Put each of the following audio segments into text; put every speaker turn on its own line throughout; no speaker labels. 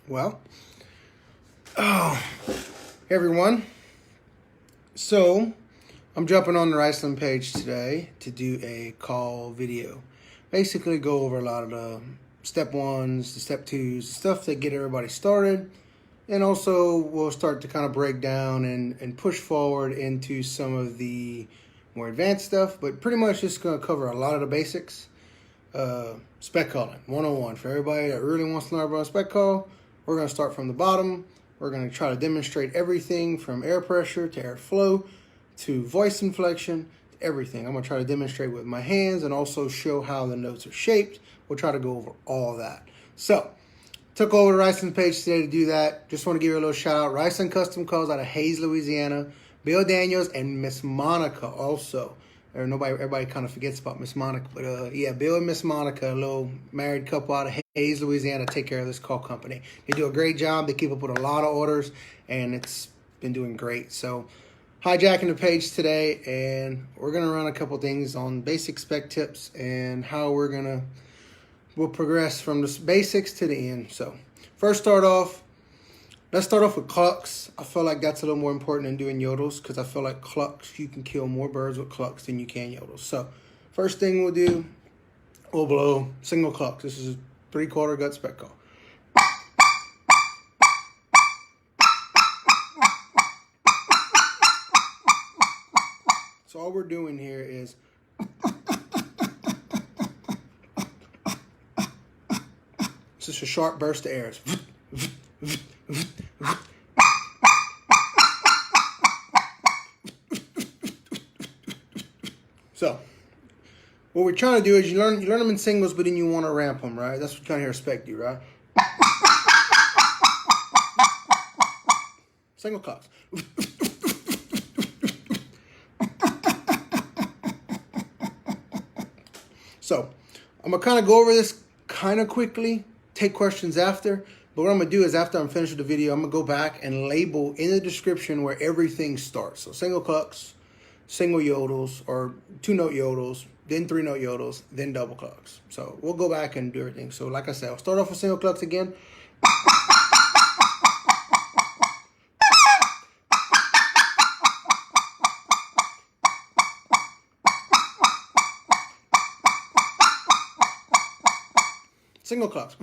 Well, hey everyone. So, I'm jumping on the Iceland page today to do a call video. Basically go over a lot of the step ones, the step twos, the stuff that get everybody started. And also we'll start to kind of break down and push forward into some of the more advanced stuff. But pretty much just going to cover a lot of the basics. Spec calling 101 for everybody that really wants to learn about spec call. We're going to start from the bottom. We're going to try to demonstrate everything from air pressure to air flow to voice inflection to everything. I'm going to try to demonstrate with my hands and also show how the notes are shaped. We'll try to go over all that. So, took over the Iceland page today to do that. Just want to give you a little shout out. Iceland Custom Calls out of Hayes, Louisiana. Bill Daniels and Miss Monica also. Everybody kind of forgets about Miss Monica, but yeah, Bill and Miss Monica, a little married couple out of Hayes, Louisiana, take care of this call company. They do a great job. They keep up with a lot of orders, and it's been doing great. So, hijacking the page today, and we're gonna run a couple things on basic spec tips and how we'll progress from the basics to the end. So, let's start off with clucks. I feel like that's a little more important than doing yodels because I feel like clucks, you can kill more birds with clucks than you can yodels. So first thing we'll do, we'll blow single clucks. This is a 3/4 gut spec call. So all we're doing here is it's just a sharp burst of air. So, what we're trying to do is you learn them in singles, but then you want to ramp them, right? That's what you're trying to hear spec do, right? Single clucks. So, I'm going to kind of go over this kind of quickly, take questions after. But what I'm going to do is after I'm finished with the video, I'm going to go back and label in the description where everything starts. So single clucks, single yodels, or 2-note yodels, then 3-note yodels, then double clucks. So we'll go back and do everything. So like I said, I'll start off with single clucks again. Single clucks.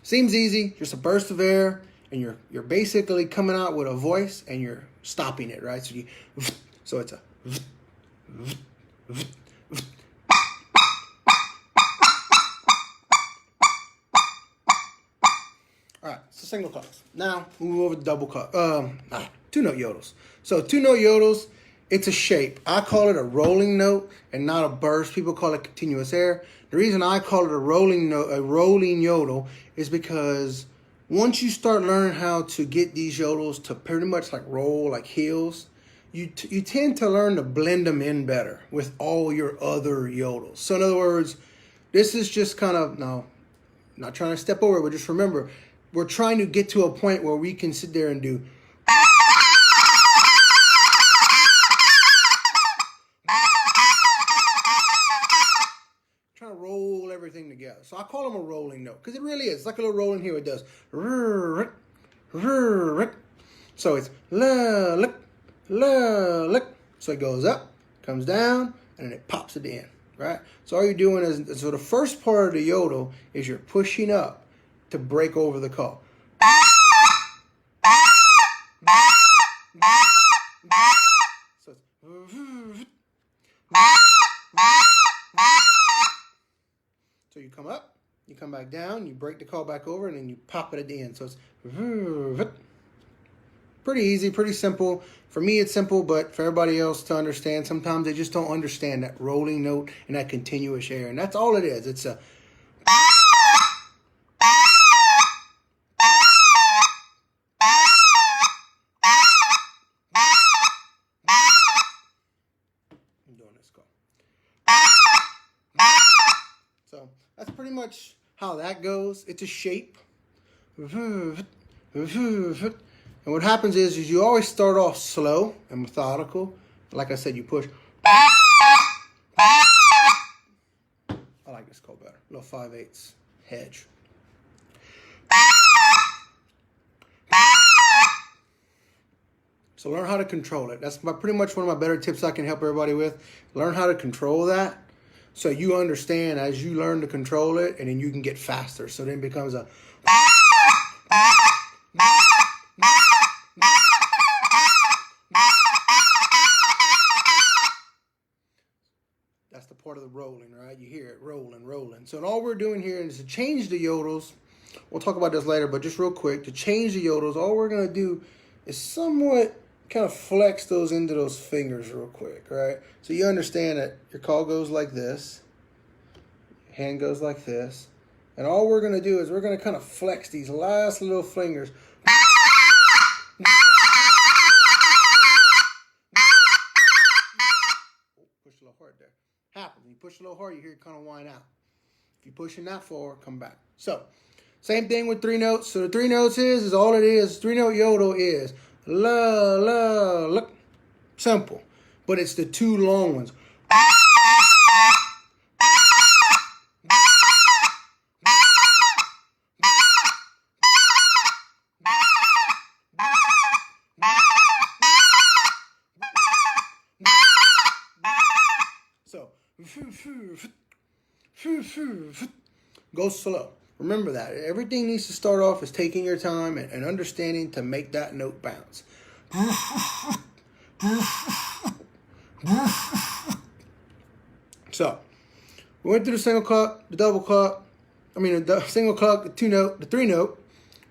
Seems easy, just a burst of air, and you're basically coming out with a voice, and you're stopping it, right? So it's a. All right, so single clucks. Now move over to double cluck. 2-note yodels. So 2-note yodels, it's a shape. I call it a rolling note and not a burst. People call it continuous air. The reason I call it a rolling yodel is because once you start learning how to get these yodels to pretty much like roll like heels, you tend to learn to blend them in better with all your other yodels. So in other words, this is just kind of, no, not trying to step over it, but just remember, we're trying to get to a point where we can sit there and do trying to roll everything together. So I call them a rolling note because it really is. It's like a little rolling here. It does. So it's la lick, la lick. So it goes up, comes down, and then it pops at the end, right? So all you're doing is, so the first part of the yodel is you're pushing up to break over the call. So it's so you come up, you come back down, you break the call back over, and then you pop it at the end. So it's pretty easy, pretty simple. For me, it's simple, but for everybody else to understand, sometimes they just don't understand that rolling note and that continuous air. And that's all it is. It's a I'm doing this call. So that's pretty much how that goes. It's a shape. And what happens is you always start off slow and methodical. Like I said, you push. I like this call better. Little 5/8 hedge. So learn how to control it. That's pretty much one of my better tips I can help everybody with. Learn how to control that so you understand as you learn to control it, and then you can get faster. So then it becomes a... That's the part of the rolling, right? You hear it rolling, rolling. So all we're doing here is to change the yodels. We'll talk about this later, but just real quick, to change the yodels, all we're going to do is somewhat kind of flex those into those fingers real quick, right? So you understand that your call goes like this, hand goes like this, and all we're going to do is we're going to kind of flex these last little fingers. Push a little hard there. Happens. You push a little hard, you hear it kind of whine out. If you're pushing that forward, come back. So, same thing with 3 notes. So the 3 notes is all it is. 3-note yodel is la, la, la. Simple. But it's the 2 long ones. So, go slow. Remember that. Everything needs to start off as taking your time and understanding to make that note bounce. So, we went through the single clock, the double clock. The single clock, the 2-note, the 3-note.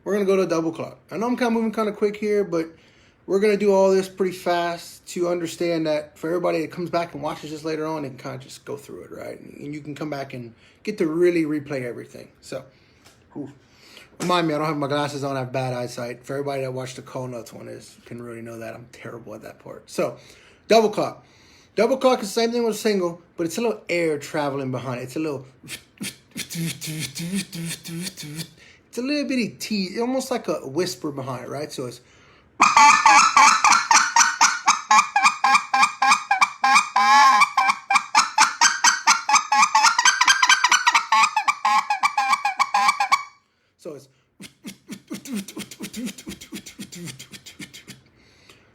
We're going to go to a double clock. I know I'm kind of moving kind of quick here, but we're going to do all this pretty fast to understand that for everybody that comes back and watches this later on, they can kind of just go through it, right? And you can come back and get to really replay everything. So, remind me, I don't have my glasses on. I have bad eyesight. For everybody that watched the call notes one can really know that. I'm terrible at that part. So, double clock. Double clock is the same thing with a single, but it's a little air traveling behind it. It's a little... It's a little bitty T, almost like a whisper behind it, right? So it's...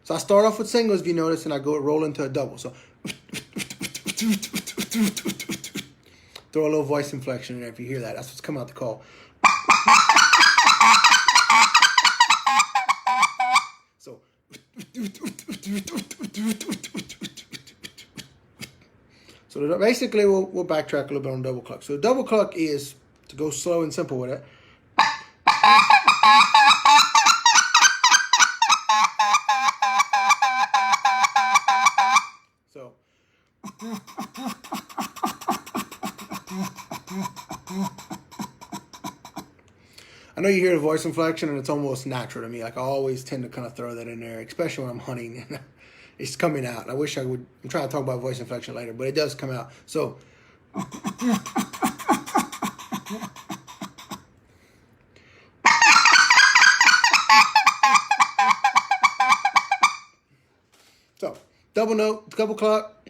So I start off with singles, if you notice, and I go roll into a double. So throw a little voice inflection in there if you hear that. That's what's coming out the call. So basically we'll backtrack a little bit on double clock. So the double clock is to go slow and simple with it. So I know you hear the voice inflection and it's almost natural to me. Like I always tend to kind of throw that in there, especially when I'm hunting and it's coming out. I wish I would. I'm trying to talk about voice inflection later, but it does come out. So double note, double clock,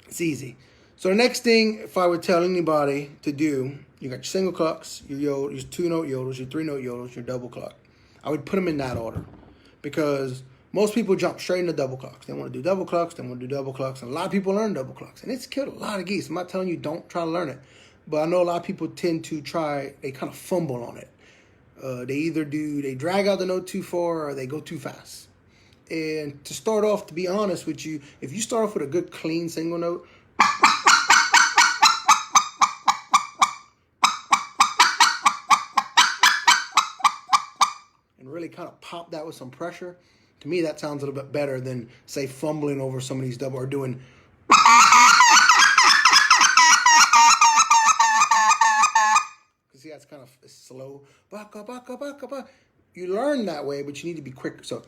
it's easy. So the next thing, if I would tell anybody to do, you got your single clocks, your 2-note yodels, your 3-note yodels, your double clock. I would put them in that order because most people jump straight into double clocks. They want to do double clocks, they want to do double clocks, and a lot of people learn double clocks, and it's killed a lot of geese. I'm not telling you don't try to learn it, but I know a lot of people tend to try, they kind of fumble on it. They drag out the note too far or they go too fast. And to start off, to be honest with you, if you start off with a good clean single note, and really kind of pop that with some pressure, to me that sounds a little bit better than, say, fumbling over some of these double or doing. See, that's kind of slow. You learn that way, but you need to be quicker. So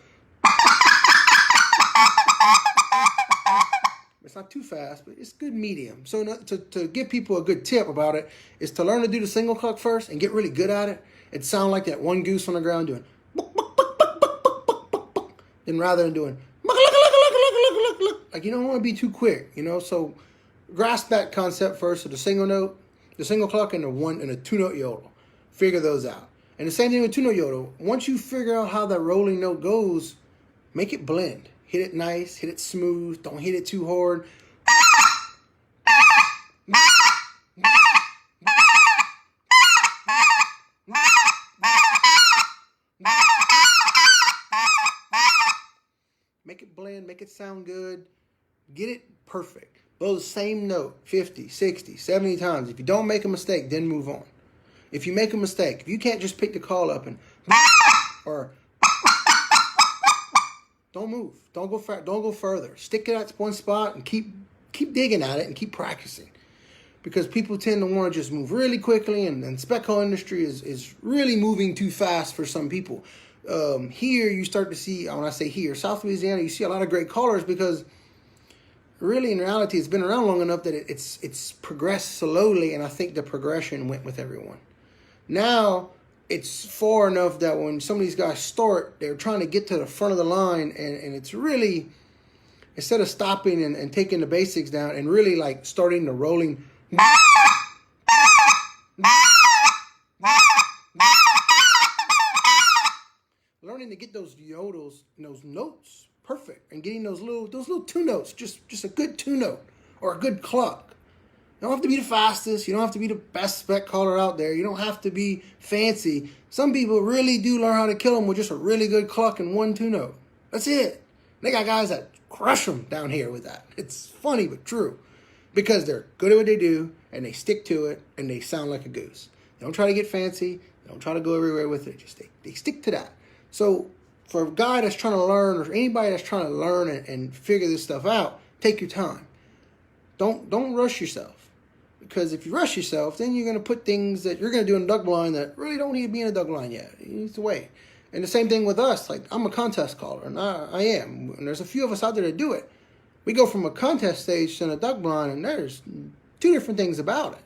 it's not too fast, but it's good medium. So to give people a good tip about it is to learn to do the single clock first and get really good at it. It sound like that one goose on the ground doing, then rather than doing, like you don't want to be too quick, you know. So grasp that concept first of the single note, the single clock, and a 2-note yodel. Figure those out. And the same thing with 2-note yodel. Once you figure out how that rolling note goes, Make it blend. Hit it nice, hit it smooth, don't hit it too hard. Make it blend, make it sound good. Get it perfect. Blow the same note 50, 60, 70 times. If you don't make a mistake, then move on. If you make a mistake, if you can't just pick the call up and or don't move, don't go further. Stick it at one spot and keep digging at it and keep practicing. Because people tend to want to just move really quickly, and spec call industry is really moving too fast for some people. Here you start to see, when I say here, South Louisiana, you see a lot of great callers because really in reality it's been around long enough that it's progressed slowly, and I think the progression went with everyone. Now it's far enough that when some of these guys start, they're trying to get to the front of the line, and it's really, instead of stopping and taking the basics down and really like starting the rolling learning to get those yodels and those notes perfect, and getting those little two notes, just a good two note or a good cluck. You don't have to be the fastest. You don't have to be the best spec caller out there. You don't have to be fancy. Some people really do learn how to kill them with just a really good cluck and one two note. That's it. They got guys that crush them down here with that. It's funny but true, because they're good at what they do and they stick to it and they sound like a goose. They don't try to get fancy. They don't try to go everywhere with it. Just they stick to that. So for a guy that's trying to learn, or anybody that's trying to learn and figure this stuff out, take your time. Don't rush yourself. Because if you rush yourself, then you're going to put things that you're going to do in a duck blind that really don't need to be in a duck blind yet. You need to wait. And the same thing with us. Like, I'm a contest caller, and I am. And there's a few of us out there that do it. We go from a contest stage to a duck blind, and there's two different things about it.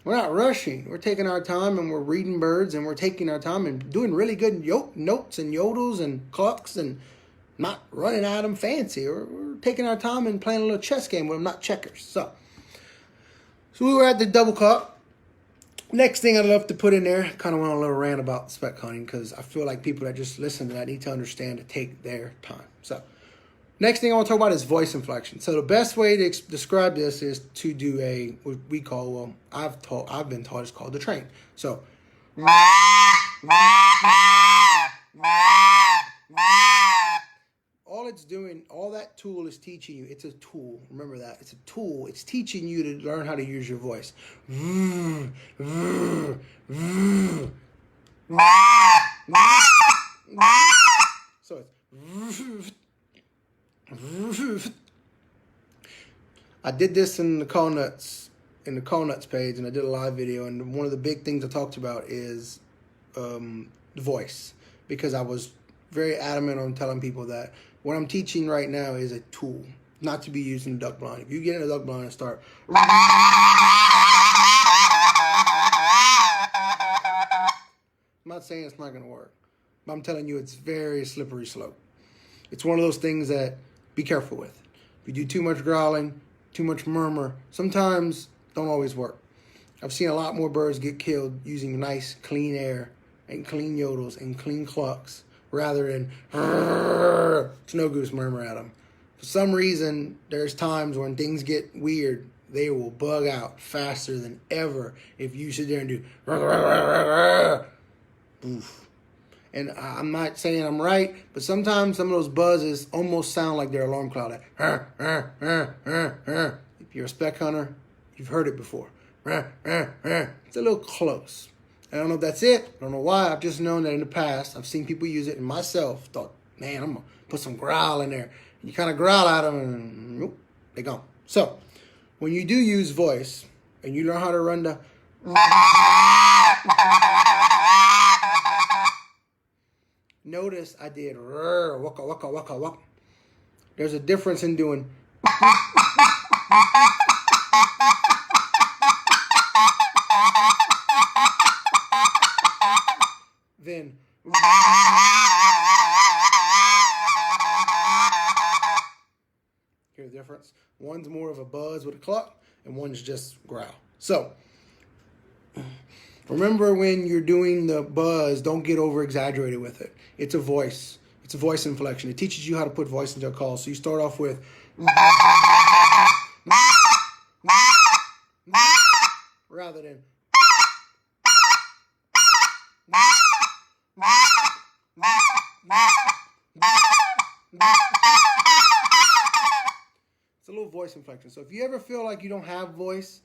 We're not rushing. We're taking our time, and we're reading birds, and we're taking our time and doing really good notes and yodels and clucks, and not running at them fancy. We're taking our time and playing a little chess game with them, not checkers. So we were at the double cluck. Next thing I'd love to put in there, kind of went on a little rant about spec hunting, because I feel like people that just listen to that need to understand to take their time. So next thing I want to talk about is voice inflection. So the best way to describe this is to do what we call, well, I've been taught it's called the train. So all it's doing, all that tool is teaching you, it's a tool. Remember that. It's a tool. It's teaching you to learn how to use your voice. So it's, I did this in the call nuts page, and I did a live video, and one of the big things I talked about is the voice, because I was very adamant on telling people that what I'm teaching right now is a tool, not to be used in a duck blind. If you get in a duck blind and start, I'm not saying it's not going to work, but I'm telling you it's very slippery slope. It's one of those things that be careful with. If you do too much growling, too much murmur, sometimes don't always work. I've seen a lot more birds get killed using nice, clean air and clean yodels and clean clucks rather than snow goose murmur at them. For some reason, there's times when things get weird, they will bug out faster than ever if you sit there and do oof. And I'm not saying I'm right, but sometimes some of those buzzes almost sound like their alarm clock. If you're a spec hunter, you've heard it before. It's a little close. I don't know if that's it. I don't know why. I've just known that in the past, I've seen people use it, and myself thought, man, I'm going to put some growl in there. And you kind of growl at them, and nope, they're gone. So when you do use voice, and you learn how to run the notice I did waka waka waka waka. There's a difference in doing then hear the difference? One's more of a buzz with a cluck, and one's just growl. So remember, when you're doing the buzz, don't get over exaggerated with it. It's a voice. It's a voice inflection. It teaches you how to put voice into a call. So you start off with rather than it's a little voice inflection. So if you ever feel like you don't have voice,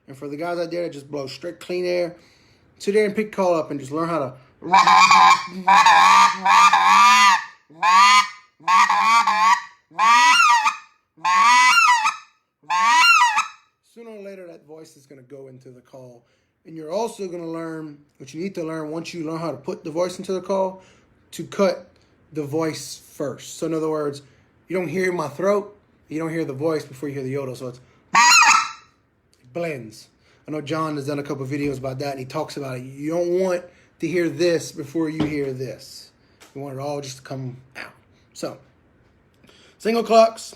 and for the guys out there that just blow straight clean air, sit there and pick call up and just learn how to sooner or later that voice is going to go into the call. And you're also going to learn what you need to learn once you learn how to put the voice into the call, to cut the voice first. So in other words, you don't hear my throat, you don't hear the voice before you hear the yodel. So it blends. I know John has done a couple of videos about that, and he talks about it. You don't want to hear this before you hear this. You want it all just to come out. So, single clucks,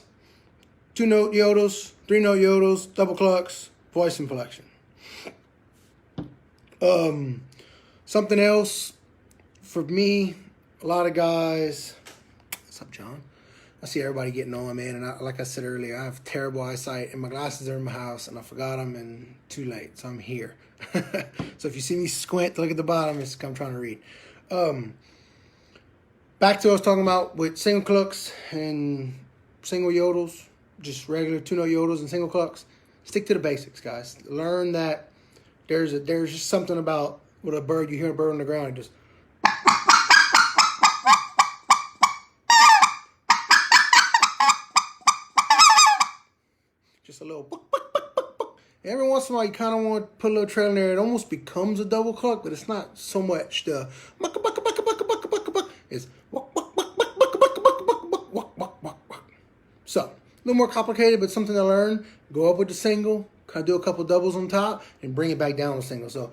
2-note yodels, 3-note yodels, double clucks, voice inflection. Something else for me, a lot of guys. What's up, John? I see everybody getting on, man. And like I said earlier, I have terrible eyesight, and my glasses are in my house, and I forgot them, and too late, so I'm here. So if you see me squint, look at the bottom, it's I'm trying to read. Back to what I was talking about with single clucks and single yodels, just regular 2-note yodels and single clucks. Stick to the basics, guys. Learn that there's just something about with a bird. You hear a bird on the ground, it just a little every once in a while you kind of want to put a little trail in there. It almost becomes a double cluck, but it's not so much the it's so a little more complicated, but something to learn. Go up with the single, kind of do a couple doubles on top, and bring it back down to single. So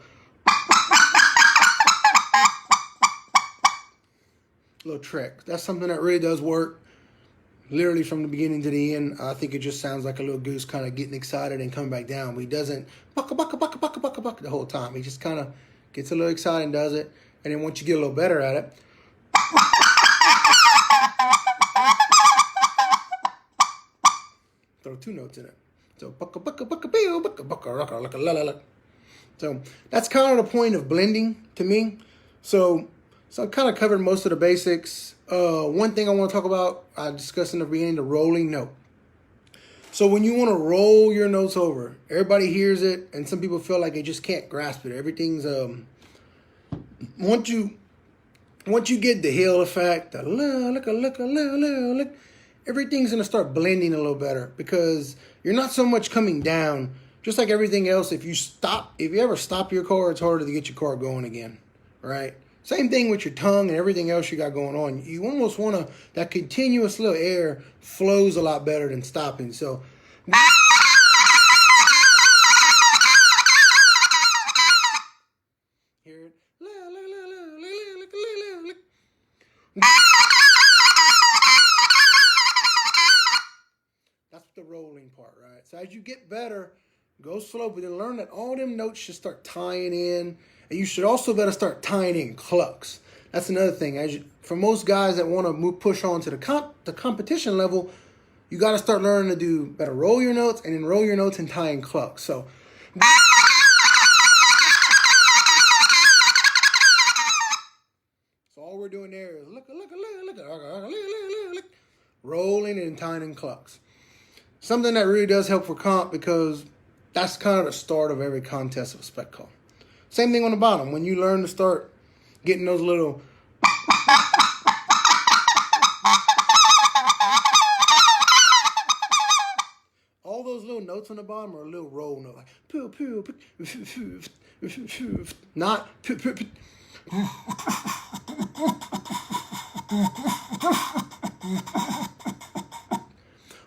little trick. That's something that really does work. Literally from the beginning to the end. I think it just sounds like a little goose kind of getting excited and coming back down. But he doesn't bucka the whole time. He just kind of gets a little excited and does it. And then once you get a little better at it, throw 2 notes in it. So so that's kind of the point of blending to me. So I kind of covered most of the basics. One thing I want to talk about, I discussed in the beginning, the rolling note. So when you want to roll your notes over, everybody hears it, and some people feel like they just can't grasp it. Everything's once you get the hill effect, the look, everything's gonna start blending a little better because you're not so much coming down. Just like everything else, if you ever stop your car, it's harder to get your car going again, right? Same thing with your tongue and everything else you got going on. You almost want to, that continuous little air flows a lot better than stopping. So, hear it. That's the rolling part, right? So as you get better, go slow, but then learn that all them notes should start tying in. And you should also better start tying in clucks. That's another thing. For most guys that want to push on to the competition level, you got to start learning to do better roll your notes and then roll your notes and tie in clucks. So all we're doing there is look, rolling and tying in clucks. Something that really does help for comp because that's kind of the start of every contest of a spec call. Same thing on the bottom. When you learn to start getting those little all those little notes on the bottom are a little roll note, like poo poo, not poo poo.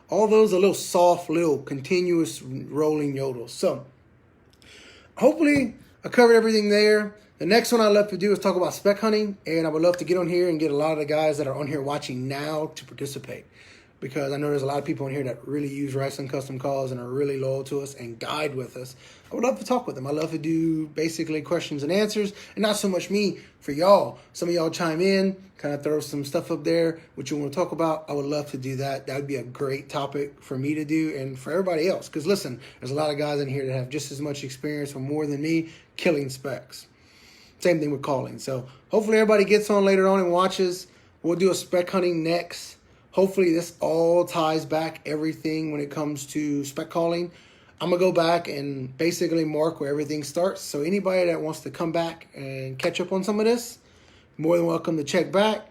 All those are little soft, little continuous rolling yodels. So hopefully I covered everything there. The next one I'd love to do is talk about spec hunting, and I would love to get on here and get a lot of the guys that are on here watching now to participate. because I know there's a lot of people in here that really use Wrestling Custom Calls and are really loyal to us and guide with us. I would love to talk with them. I love to do basically questions and answers, and not so much me, for y'all. Some of y'all chime in, kind of throw some stuff up there, what you want to talk about. I would love to do that. That would be a great topic for me to do and for everybody else. Because listen, there's a lot of guys in here that have just as much experience or more than me killing specs. Same thing with calling. So hopefully everybody gets on later on and watches. We'll do a spec hunting next. Hopefully this all ties back everything when it comes to spec calling. I'm going to go back and basically mark where everything starts. So anybody that wants to come back and catch up on some of this, more than welcome to check back.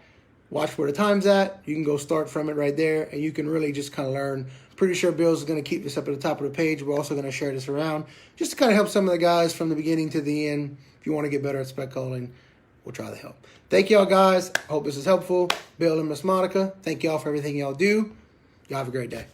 Watch where the time's at. You can go start from it right there, and you can really just kind of learn. Pretty sure Bill's going to keep this up at the top of the page. We're also going to share this around just to kind of help some of the guys from the beginning to the end. If you want to get better at spec calling, we'll try to help. Thank y'all, guys. I hope this is helpful. Bill and Miss Monica, thank y'all for everything y'all do. Y'all have a great day.